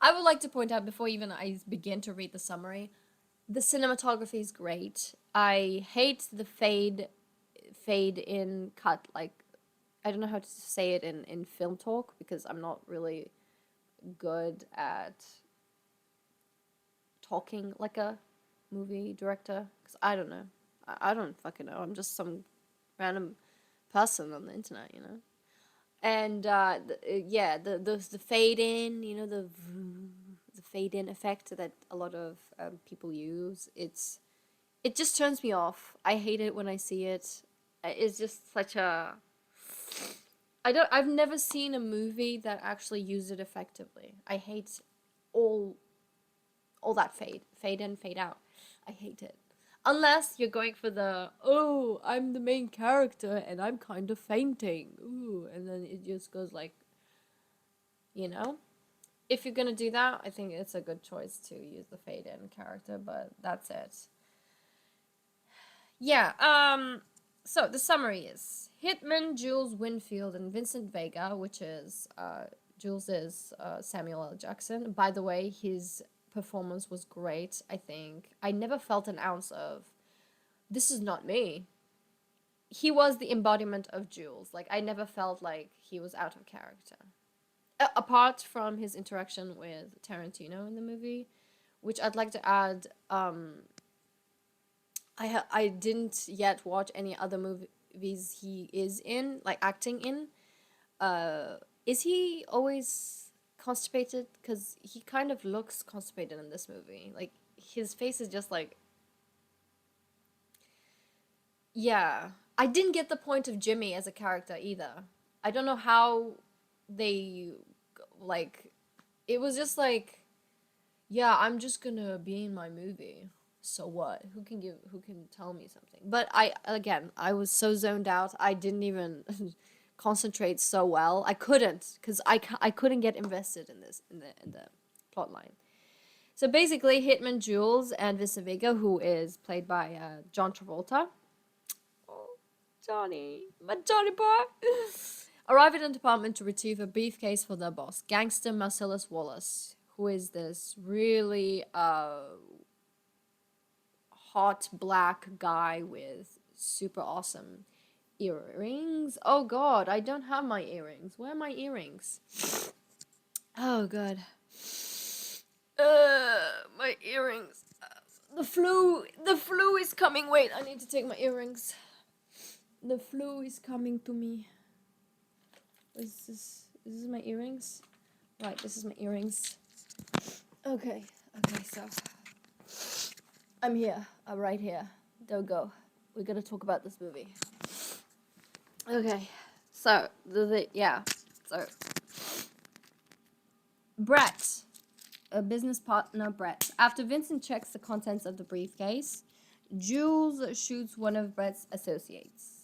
I would like to point out before even I begin to read the summary, the cinematography is great. I hate the fade in cut, like I don't know how to say it in film talk because I'm not really good at talking like a movie director because I don't know. I don't fucking know. I'm just some random person on the internet, you know. And yeah, the fade in, you know, the fade in effect that a lot of people use. It just turns me off. I hate it when I see it. It's just such a I've never seen a movie that actually used it effectively. I hate all all that fade in, fade out. I hate it. Unless you're going for the, oh, I'm the main character and I'm kind of fainting. Ooh, and then it just goes like, you know? If you're gonna do that, I think it's a good choice to use the fade in character, but that's it. Yeah, so the summary is Hitman Jules Winfield and Vincent Vega, which is Jules is Samuel L. Jackson. By the way, his performance was great, I think. I never felt an ounce of this is not me. He was the embodiment of Jules. Like I never felt like he was out of character. Apart from his interaction with Tarantino in the movie, which I'd like to add, I didn't yet watch any other movies he is in, like acting in. Is he always constipated? Because he kind of looks constipated in this movie. Like his face is just like, yeah. I didn't get the point of Jimmy as a character either. I don't know how they like. It was just like, yeah, I'm just gonna be in my movie. So what? Who can tell me something? But I was so zoned out. I didn't even concentrate so well. I couldn't cuz I couldn't get invested in this in the plot line. So basically Hitman Jules and Vincent Vega, who is played by John Travolta. Oh, Johnny, my Johnny boy. Arrive at an apartment to retrieve a briefcase for their boss, gangster Marcellus Wallace, who is this really hot black guy with super awesome earrings. Oh god, I don't have my earrings. Where are my earrings? Oh god. My earrings. The flu is coming. Wait, I need to take my earrings. The flu is coming to me. Is this my earrings? Right, this is my earrings. Okay, so I'm here. I'm right here. Don't go. We're gonna talk about this movie. Okay, so so Brett, a business partner, Brett. After Vincent checks the contents of the briefcase, Jules shoots one of Brett's associates.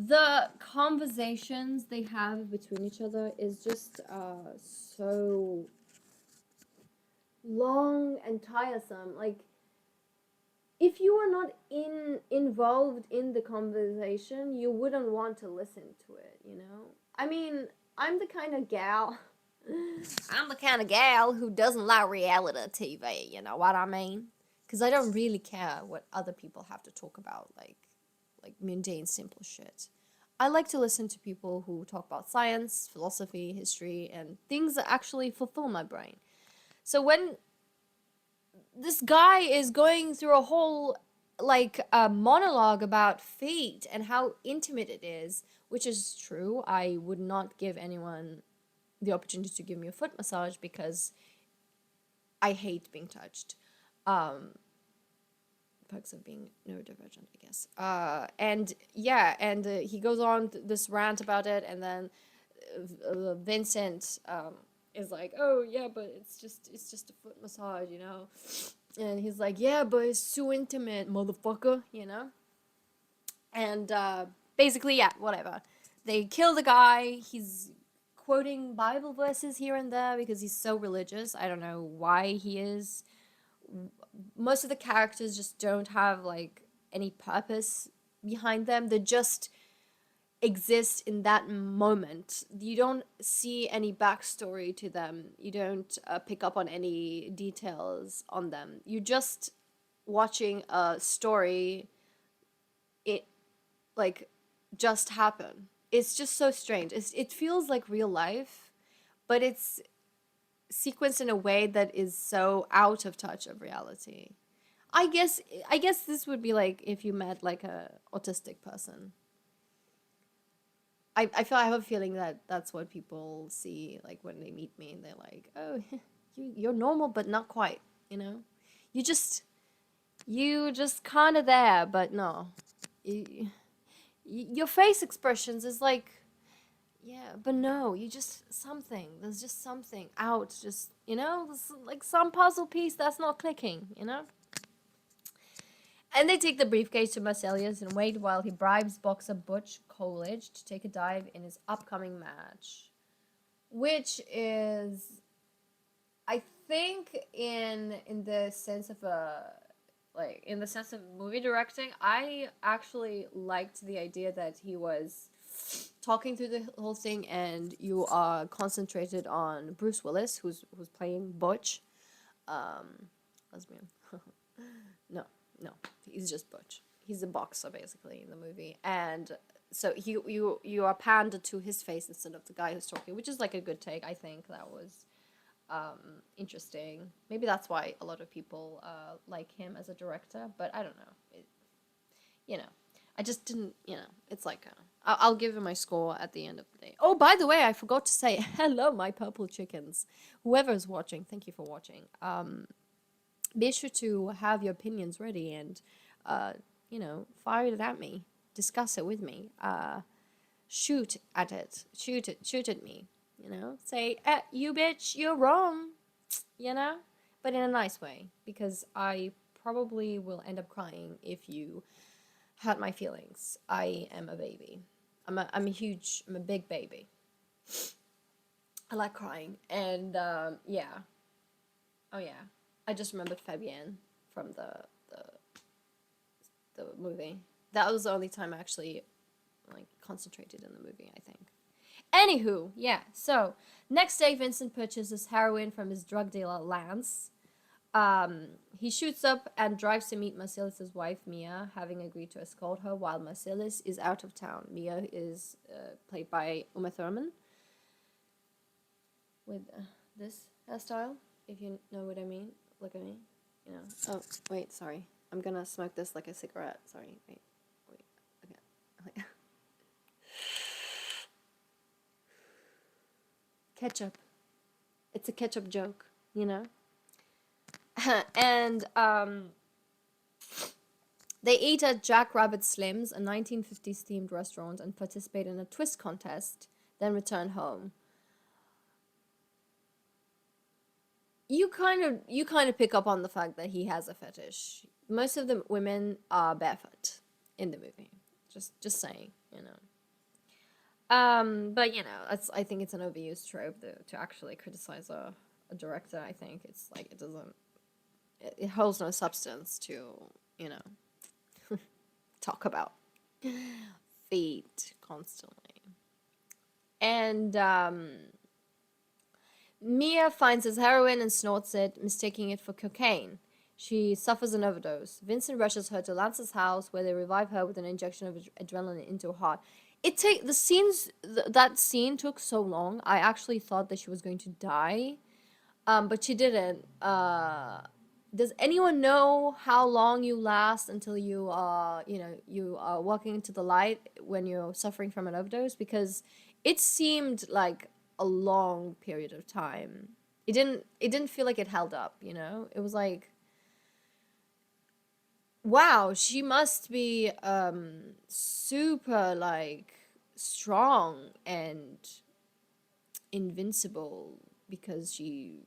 The conversations they have between each other is just so long and tiresome. Like if you are not involved in the conversation, you wouldn't want to listen to it, you know? I mean, I'm the kind of gal I'm the kind of gal who doesn't like reality TV, you know what I mean? Cuz I don't really care what other people have to talk about like mundane simple shit. I like to listen to people who talk about science, philosophy, history and things that actually fulfill my brain. So when this guy is going through a whole like a monologue about feet and how intimate it is, which is true. I would not give anyone the opportunity to give me a foot massage because I hate being touched. Perks of being neurodivergent, I guess. And yeah, and he goes on this rant about it, and then Vincent is like, "Oh yeah, but it's just a foot massage, you know." And he's like, yeah, but it's too intimate, motherfucker, you know? And basically, yeah, whatever. They kill the guy. He's quoting Bible verses here and there because he's so religious. I don't know why he is. Most of the characters just don't have, like, any purpose behind them. They're just exist in that moment. You don't see any backstory to them. You don't pick up on any details on them. You just watching a story, it like just happen. It's just so strange. It feels like real life, but it's sequenced in a way that is so out of touch of reality. I guess I guess this would be like if you met like a autistic person. I have a feeling that that's what people see like when they meet me and they're like, oh, you're normal but not quite, you know? You just you just kind of there, but no. You, your face expressions is like, yeah, but no, you just something. There's just something out, just, you know, there's like some puzzle piece that's not clicking, you know? And they take the briefcase to Marcellus and wait while he bribes boxer Butch Coolidge to take a dive in his upcoming match. Which is, I think, in the sense of a like in the sense of movie directing, I actually liked the idea that he was talking through the whole thing, and you are concentrated on Bruce Willis, who's playing Butch, lesbian. No, no, he's just Butch. He's a boxer basically in the movie, and so you are panned to his face instead of the guy who's talking, which is like a good take. I think that was interesting. Maybe that's why a lot of people like him as a director, but I don't know. You know, I just didn't. You know, it's like I'll give him my score at the end of the day. Oh, by the way, I forgot to say hello, my purple chickens. Whoever's watching, thank you for watching. Be sure to have your opinions ready and, you know, fire it at me. Discuss it with me. Shoot at it. Shoot at me. You know, say, you bitch, you're wrong. You know, but in a nice way, because I probably will end up crying if you hurt my feelings. I am a baby. I'm a big baby. I like crying, and yeah. Oh yeah. I just remembered Fabienne from the movie. That was the only time I actually like concentrated in the movie, I think. Anywho, yeah. So next day, Vincent purchases heroin from his drug dealer Lance. He shoots up and drives to meet Marcellus' wife Mia, having agreed to escort her while Marcellus is out of town. Mia is played by Uma Thurman with this hairstyle, if you know what I mean. Look at me, you know. Oh, wait, sorry. I'm gonna smoke this like a cigarette. Sorry, wait. Okay. Ketchup. It's a ketchup joke, you know? And, they eat at Jack Rabbit Slim's, a 1950s themed restaurant, and participate in a twist contest, then return home. You kind of pick up on the fact that he has a fetish. Most of the women are barefoot in the movie. Just saying, you know. But you know, I think it's an overused trope to actually criticize a director. I think it's like it holds no substance to, you know, talk about feet constantly. And Mia finds his heroin and snorts it, mistaking it for cocaine. She suffers an overdose. Vincent rushes her to Lance's house, where they revive her with an injection of adrenaline into her heart. That scene took so long. I actually thought that she was going to die, but she didn't. Does anyone know how long you last until you are walking into the light when you're suffering from an overdose? Because it seemed like a long period of time. It didn't feel like it held up, you know? It was like, wow, she must be super like strong and invincible because she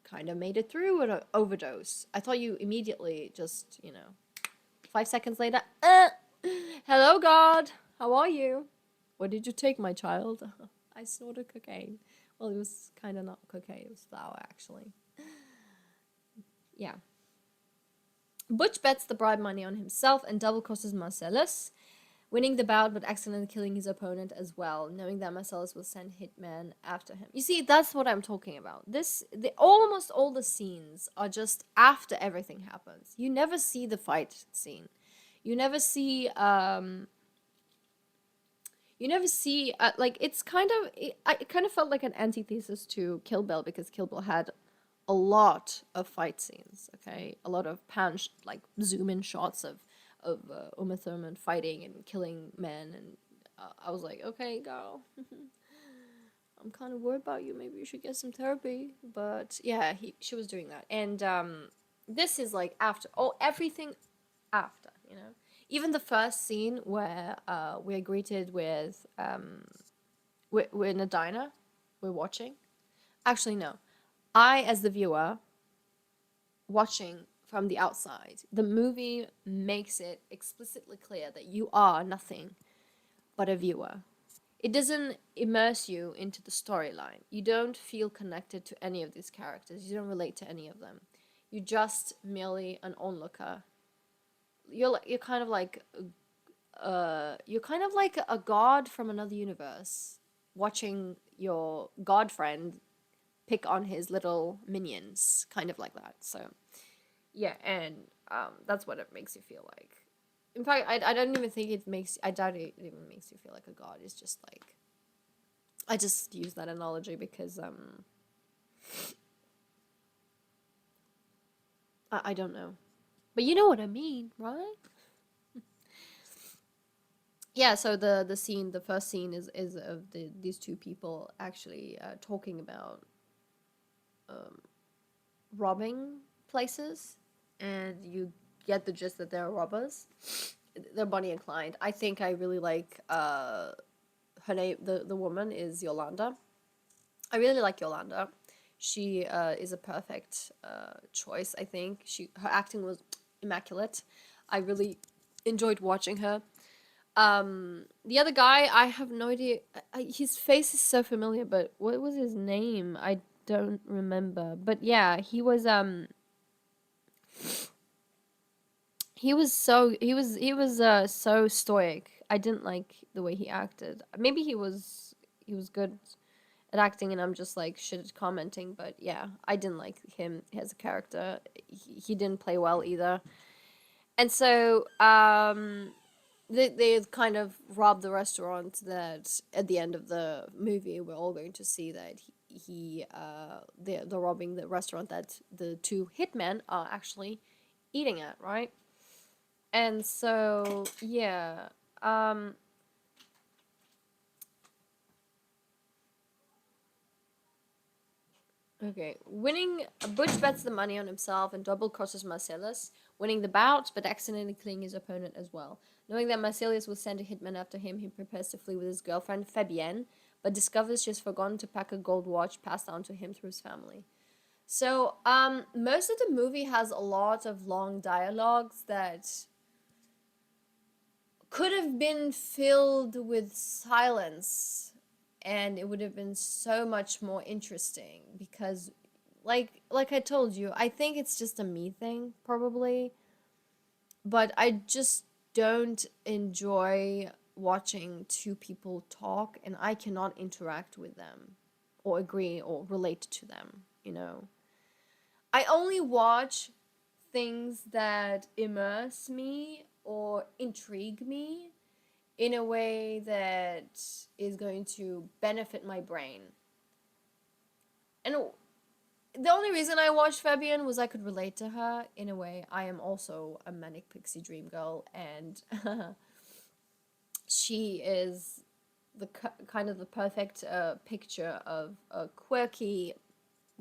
kind of made it through an overdose. I thought you immediately just, you know, 5 seconds later, hello God, how are you? What did you take, my child? I snorted cocaine. Well, it was kind of not cocaine, it was flour actually. Yeah. Butch bets the bribe money on himself and double crosses Marcellus. winning the bout but accidentally killing his opponent as well, knowing that Marcellus will send hitman after him. You see, that's what I'm talking about. Almost all the scenes are just after everything happens. You never see the fight scene. You never see like it's kind of it kind of felt like an antithesis to Kill Bill, because Kill Bill had a lot of fight scenes. Okay, a lot of like zoom in shots of Uma Thurman fighting and killing men, and I was like, okay, girl, I'm kind of worried about you. Maybe you should get some therapy. But yeah, she was doing that, and this is like after everything after, you know. Even the first scene where we're greeted with we're in a diner, we're watching. Actually, no, I as the viewer watching from the outside, the movie makes it explicitly clear that you are nothing but a viewer. It doesn't immerse you into the storyline. You don't feel connected to any of these characters. You don't relate to any of them. You're just merely an onlooker. You're kind of like a god from another universe, watching your god friend pick on his little minions, kind of like that. So yeah, and that's what it makes you feel like. In fact, I don't even think it makes, I doubt it even makes you feel like a god. It's just like, I just use that analogy because I don't know, but you know what I mean, right? Yeah, so the first scene is of these two people actually talking about robbing places, and you get the gist that they're robbers. They're Bonnie and Clyde. I think I really like her name. The woman is Yolanda. I really like Yolanda. She is a perfect choice. I think her acting was immaculate. I really enjoyed watching her. The other guy, I have no idea. His face is so familiar, but what was his name? I don't remember. But yeah, he was so stoic. I didn't like the way he acted. Maybe he was good at acting, and I'm just like shit commenting. But yeah, I didn't like him as a character. He didn't play well either. And so they kind of robbed the restaurant that at the end of the movie we're all going to see that they're robbing the restaurant that the two hitmen are actually eating at, right? And so yeah, um okay, winning, Butch bets the money on himself and double crosses Marcellus, winning the bout but accidentally killing his opponent as well. Knowing that Marcellus will send a hitman after him, he prepares to flee with his girlfriend Fabienne, but discovers she has forgotten to pack a gold watch passed down to him through his family. So, most of the movie has a lot of long dialogues that could have been filled with silence, and it would have been so much more interesting because like I told you, I think it's just a me thing probably, but I just don't enjoy watching two people talk and I cannot interact with them or agree or relate to them, you know. I only watch things that immerse me or intrigue me in a way that is going to benefit my brain. And the only reason I watched Fabian was I could relate to her in a way. I am also a manic pixie dream girl, and she is the kind of the perfect picture of a quirky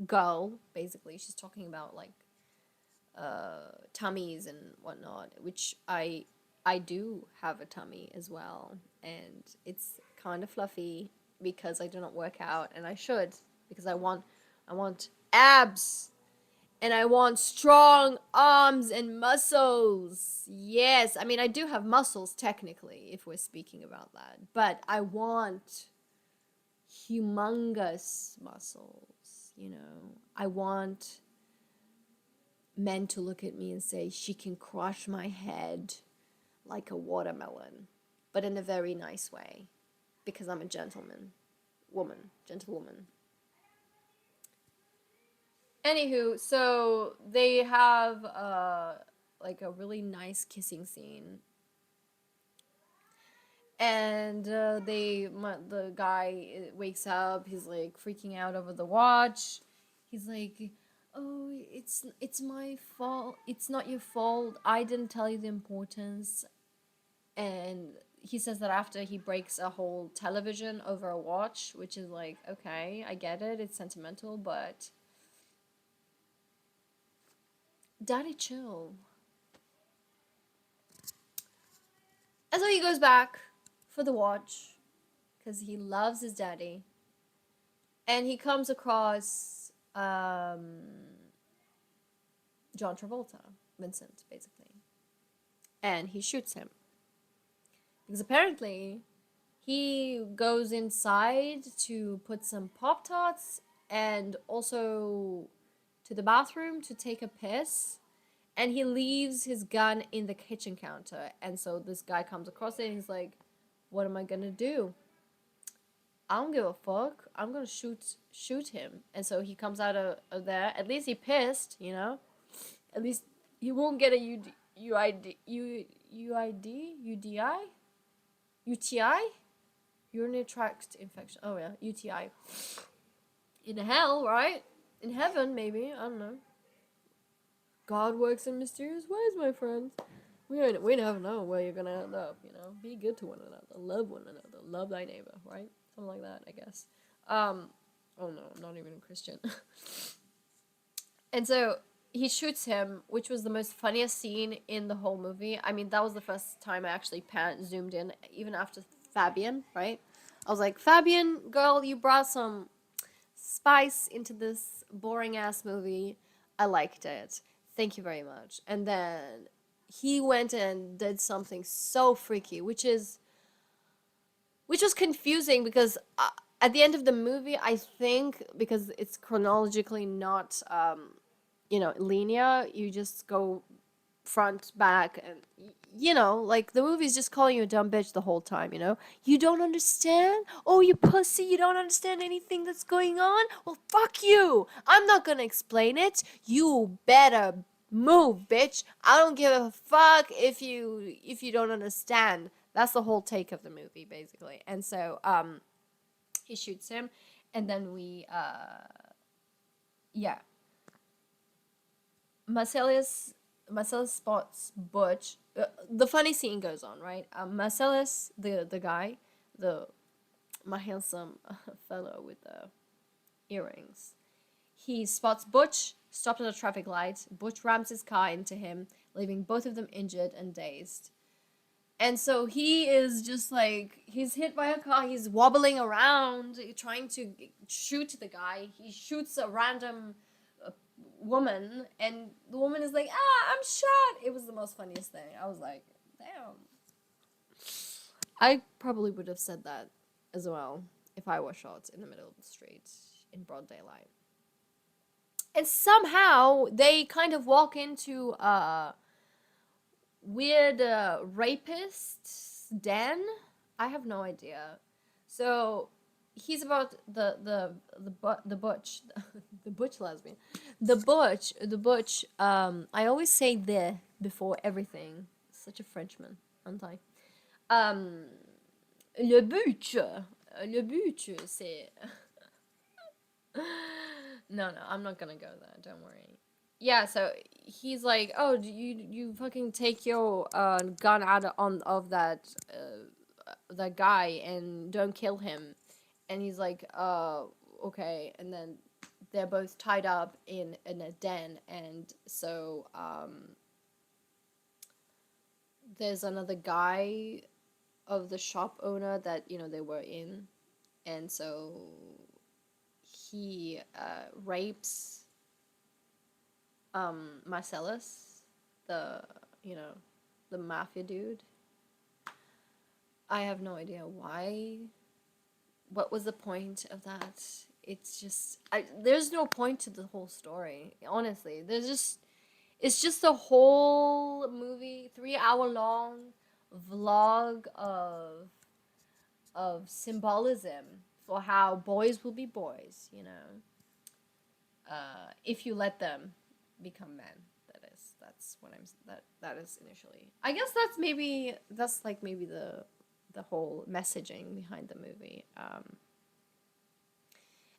girl. Basically, she's talking about like tummies and whatnot, which I do have a tummy as well, and it's kind of fluffy because I do not work out, and I should, because I want abs, and I want strong arms and muscles. Yes, I mean I do have muscles technically if we're speaking about that, but I want humongous muscles, you know. I want men to look at me and say, she can crush my head like a watermelon. but in a very nice way, because I'm a gentlewoman. Anywho, so they have like a really nice kissing scene, and the guy wakes up. He's like freaking out over the watch. He's like, "Oh, it's my fault. It's not your fault. I didn't tell you the importance." And he says that after he breaks a whole television over a watch, which is like, okay, I get it. It's sentimental, but daddy, chill. And so he goes back for the watch because he loves his daddy. And he comes across John Travolta, Vincent, basically. And he shoots him. Because apparently he goes inside to put some Pop Tarts and also to the bathroom to take a piss. And he leaves his gun in the kitchen counter. And so this guy comes across it and he's like, what am I gonna do? I don't give a fuck. I'm gonna shoot him. And so he comes out of there. At least he pissed, you know? At least he won't get a UTI? Urinary tract infection. Oh yeah, UTI. In hell, right? In heaven, maybe. I don't know. God works in mysterious ways, my friends. We never know where you're gonna end up, you know? Be good to one another. Love one another. Love thy neighbor, right? Something like that, I guess. Oh no, I'm not even a Christian. And so he shoots him, which was the most funniest scene in the whole movie. I mean, that was the first time I actually zoomed in, even after Fabian, right? I was like, Fabian, girl, you brought some spice into this boring ass movie. I liked it. Thank you very much. And then he went and did something so freaky, which was confusing because at the end of the movie, I think because it's chronologically not linear, you just go front, back, and like the movie's just calling you a dumb bitch the whole time, you don't understand. Oh, you pussy, you don't understand anything that's going on. Well, fuck you. I'm not gonna explain it. You better move, bitch. I don't give a fuck if you don't understand. That's the whole take of the movie, basically. And so he shoots him, and then yeah, Marcellus spots Butch. The funny scene goes on, right? Marcellus, the guy, my handsome fellow with the earrings, he spots Butch stopped at a traffic light. Butch rams his car into him, leaving both of them injured and dazed. And so he is just like, he's hit by a car, he's wobbling around, trying to shoot the guy. He shoots a random woman, and the woman is like, I'm shot. It was the most funniest thing. I was like, damn. I probably would have said that as well if I was shot in the middle of the street in broad daylight. And somehow they kind of walk into a weird rapist's den. I have no idea. So he's about the butch the butch lesbian, the butch. I always say the before everything. Such a Frenchman, aren't I? um le butch, c'est no, I'm not gonna go there, don't worry. Yeah, so he's like, oh, do you fucking take your gun out of that guy and don't kill him. And he's like, okay. And then they're both tied up in a den, and so there's another guy of the shop owner that they were in, and so he rapes Marcellus, the you know the mafia dude. I have no idea why. What was the point of that? It's just there's no point to the whole story. Honestly, it's just a whole movie, 3 hour long, vlog of symbolism for how boys will be boys, you know, if you let them become men. That's what that is initially. I guess that's like maybe the whole messaging behind the movie.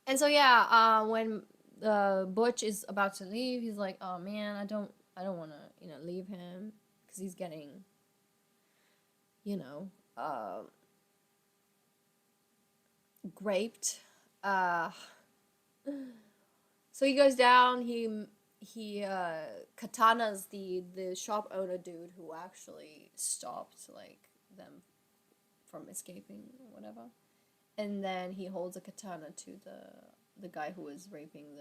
And so yeah, when Butch is about to leave, he's like, "Oh man, I don't want to, leave him because he's getting, you know, uh, graped." Uh, so he goes down. He katanas the shop owner dude who actually stopped like them from escaping or whatever, and then he holds a katana to the guy who was raping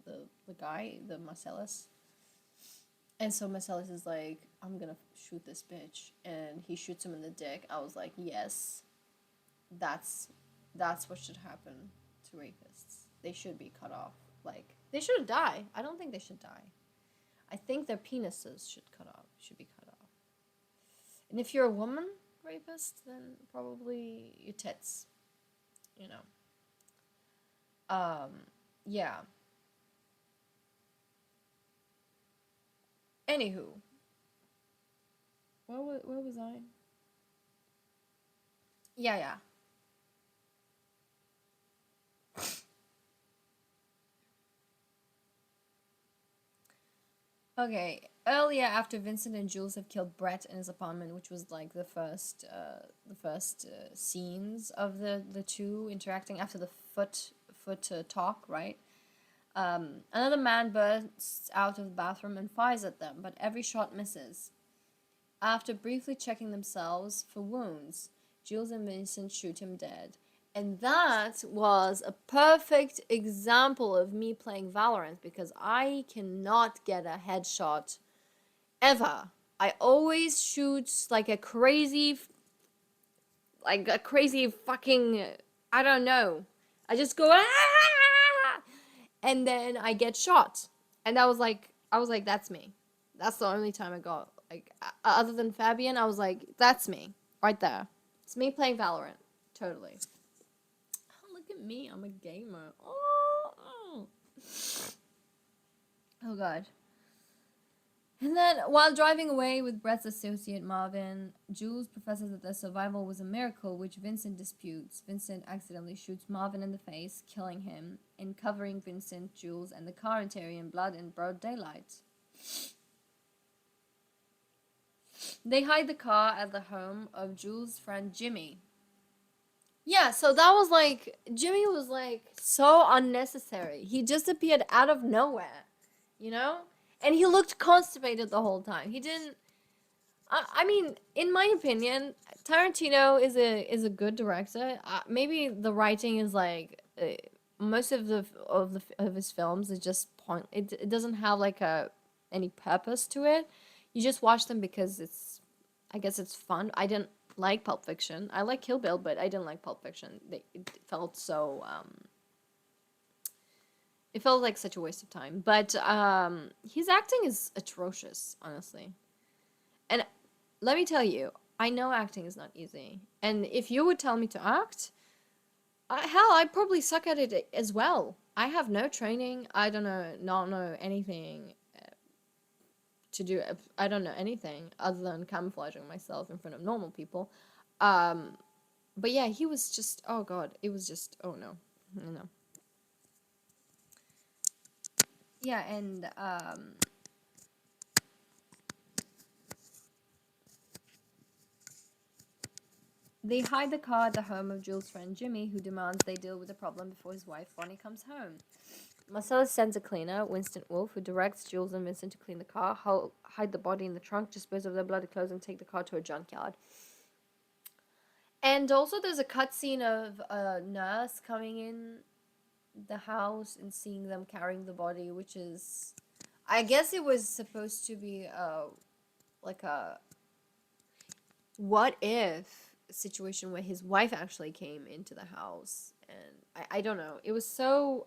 the guy, the Marcellus. And so Marcellus is like, I'm gonna shoot this bitch, and he shoots him in the dick. I was like, yes, that's that's what should happen to rapists. They should be cut off. Like they should die. I don't think they should die. I think their penises should be cut off. And if you're a woman rapist, then probably your tits. You know. Yeah. Anywho, where was I? Yeah, yeah. Okay. Earlier, after Vincent and Jules have killed Brett in his apartment, which was like the first scenes of the two interacting after the foot talk, right? Another man bursts out of the bathroom and fires at them, but every shot misses. After briefly checking themselves for wounds, Jules and Vincent shoot him dead. And that was a perfect example of me playing Valorant because I cannot get a headshot ever. I always shoot like a crazy fucking, I don't know. I just go, "Ah!" And then I get shot. And I was like, that's me. That's the only time I got, like, other than Fabian, I was like, that's me. Right there. It's me playing Valorant. Totally. Oh, look at me. I'm a gamer. Oh, oh God. And then, while driving away with Brett's associate Marvin, Jules professes that their survival was a miracle, which Vincent disputes. Vincent accidentally shoots Marvin in the face, killing him, and covering Vincent, Jules, and the car interior in blood in broad daylight. They hide the car at the home of Jules' friend Jimmy. Yeah, so that was like, Jimmy was like so unnecessary. He just appeared out of nowhere, you know? And he looked constipated the whole time. He didn't. I mean, in my opinion, Tarantino is a good director. Maybe the writing is like most of his films is just point. It doesn't have like any purpose to it. You just watch them because I guess it's fun. I didn't like Pulp Fiction. I like Kill Bill, but I didn't like Pulp Fiction. It felt so it felt like such a waste of time. But his acting is atrocious, honestly. And let me tell you, I know acting is not easy. And if you would tell me to act, hell, I'd probably suck at it as well. I have no training. I don't know, not know anything to do. I don't know anything other than camouflaging myself in front of normal people. Um, but yeah, he was just, oh God, it was just, oh no, no. Yeah, and they hide the car at the home of Jules' friend Jimmy, who demands they deal with the problem before his wife Bonnie comes home. Marcellus sends a cleaner, Winston Wolfe, who directs Jules and Vincent to clean the car, hide the body in the trunk, dispose of their bloody clothes, and take the car to a junkyard. And also, there's a cutscene of a nurse coming in the house and seeing them carrying the body, which is, I guess it was supposed to be like a what if situation where his wife actually came into the house, and I don't know. It was so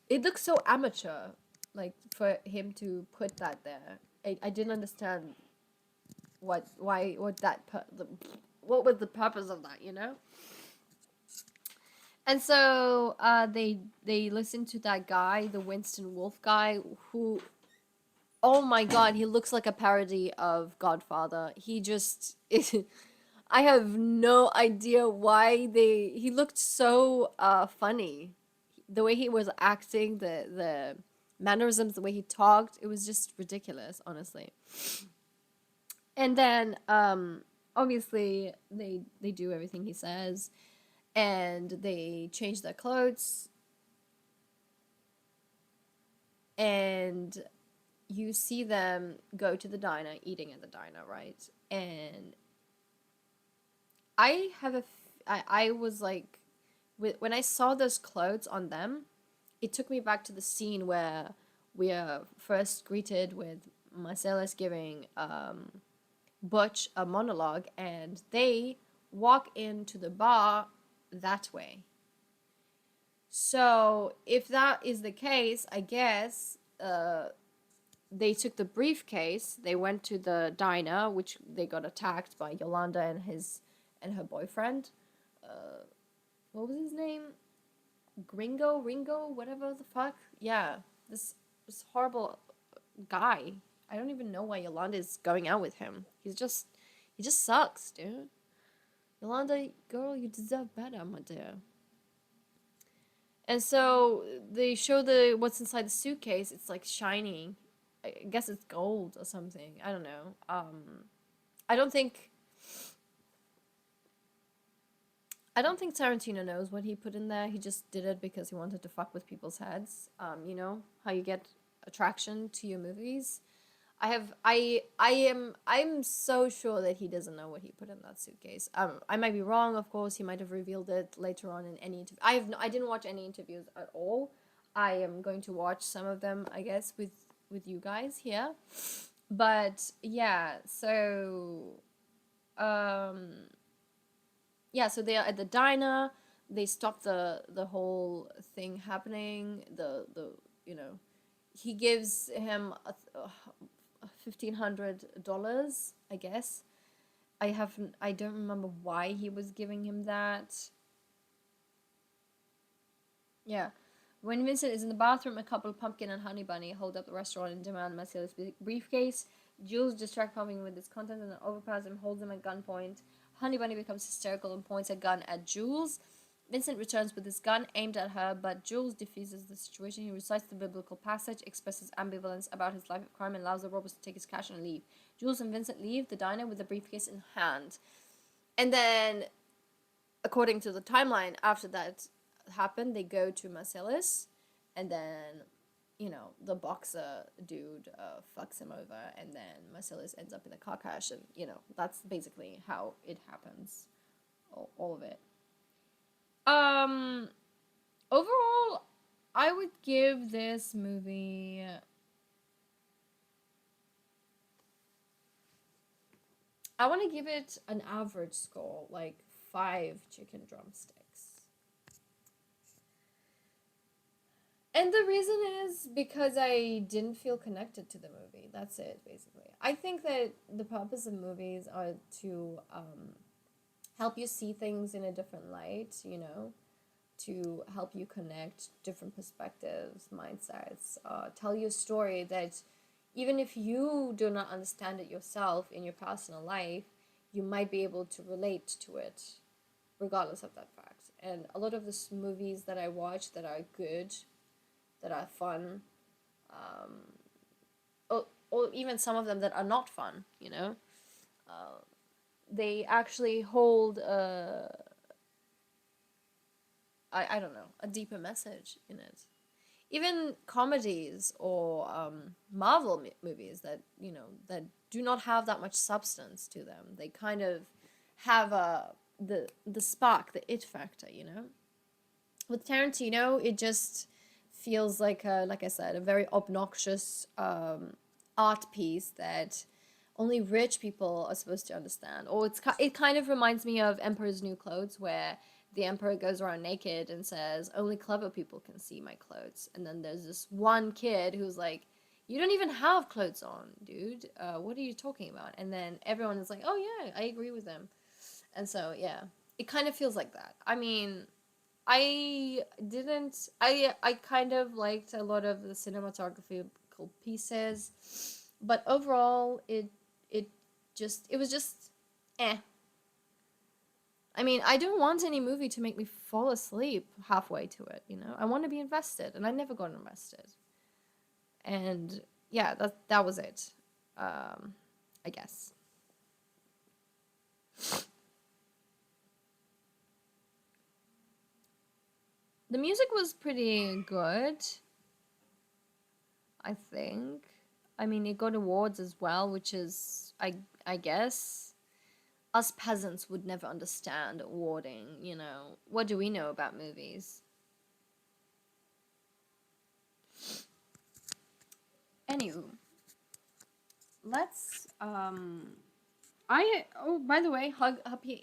it looks so amateur, like for him to put that there. I didn't understand what was the purpose of that, you know? And so they listened to that guy, the Winston Wolfe guy, who, oh my god, he looks like a parody of Godfather. He just I have no idea why he looked so funny. The way he was acting, the mannerisms, the way he talked, it was just ridiculous, honestly. And then obviously they do everything he says, and they change their clothes, and you see them go to the diner, eating at the diner, right? And I have I was like, when I saw those clothes on them, it took me back to the scene where we are first greeted with Marcellus giving Butch a monologue, and they walk into the bar that way. So if that is the case, I guess they took the briefcase. They went to the diner, which they got attacked by Yolanda and her boyfriend. What was his name? Ringo, whatever the fuck. Yeah, this horrible guy. I don't even know why Yolanda is going out with him. He just sucks, dude. Yolanda, girl, you deserve better, my dear. And so they show the what's inside the suitcase. It's like shiny. I guess it's gold or something. I don't know. I don't think I don't think Tarantino knows what he put in there. He just did it because he wanted to fuck with people's heads. You know how you get attraction to your movies. I'm so sure that he doesn't know what he put in that suitcase. I might be wrong, of course. He might have revealed it later on in any interview. I didn't watch any interviews at all. I am going to watch some of them, I guess, with you guys here. But yeah, so um yeah, so they are at the diner. They stop the whole thing happening. The you know, he gives him $1,500, I guess. I don't remember why he was giving him that. Yeah. When Vincent is in the bathroom, a couple, Pumpkin and Honey Bunny, hold up the restaurant and demand Marcellus' briefcase. Jules distracts Pumpkin with his content and then overpowers him, holds him at gunpoint. Honey Bunny becomes hysterical and points a gun at Jules. Vincent returns with his gun aimed at her, but Jules diffuses the situation. He recites the biblical passage, expresses ambivalence about his life of crime, and allows the robbers to take his cash and leave. Jules and Vincent leave the diner with the briefcase in hand. And then, according to the timeline, after that happened, they go to Marcellus, and then, you know, the boxer dude fucks him over, and then Marcellus ends up in a car crash, and, you know, that's basically how it happens. All of it. Um, Overall, I would give this movie. I want to give it an average score, like 5 chicken drumsticks. And the reason is because I didn't feel connected to the movie. That's it, basically. I think that the purpose of movies are to help you see things in a different light, you know, to help you connect different perspectives, mindsets, tell you a story that even if you do not understand it yourself in your personal life, you might be able to relate to it regardless of that fact. And a lot of the movies that I watch that are good, that are fun, or even some of them that are not fun, you know, they actually hold I don't know, a deeper message in it. Even comedies or Marvel movies that, you know, that do not have that much substance to them. They kind of have the spark, the it factor, you know. With Tarantino, it just feels like like I said, a very obnoxious art piece that only rich people are supposed to understand. Or it kind of reminds me of Emperor's New Clothes, where the emperor goes around naked and says, only clever people can see my clothes. And then there's this one kid who's like, You don't even have clothes on, dude. What are you talking about? And then everyone is like, oh yeah, I agree with them. And so yeah, it kind of feels like that. I mean, I didn't. I kind of liked a lot of the cinematographical pieces, but overall, it was just eh. I mean, I don't want any movie to make me fall asleep halfway to it. You know, I want to be invested, and I never got invested. And yeah, that was it. I guess. The music was pretty good, I think. I mean, it got awards as well, which is, I guess, us peasants would never understand awarding, you know. What do we know about movies? Anywho, let's oh, by the way,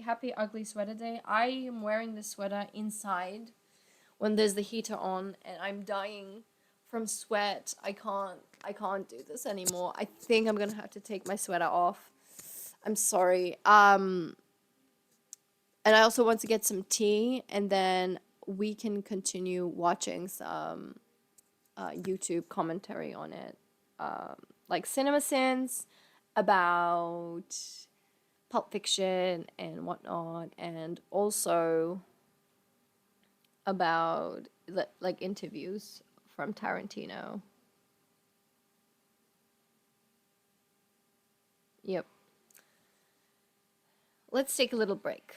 happy ugly sweater day. I am wearing this sweater inside when there's the heater on and I'm dying from sweat. I can't do this anymore. I think I'm gonna have to take my sweater off. I'm sorry. And I also want to get some tea, and then we can continue watching some YouTube commentary on it, like Cinema Sins, about Pulp Fiction and whatnot, and also about like interviews from Tarantino. Yep. Let's take a little break.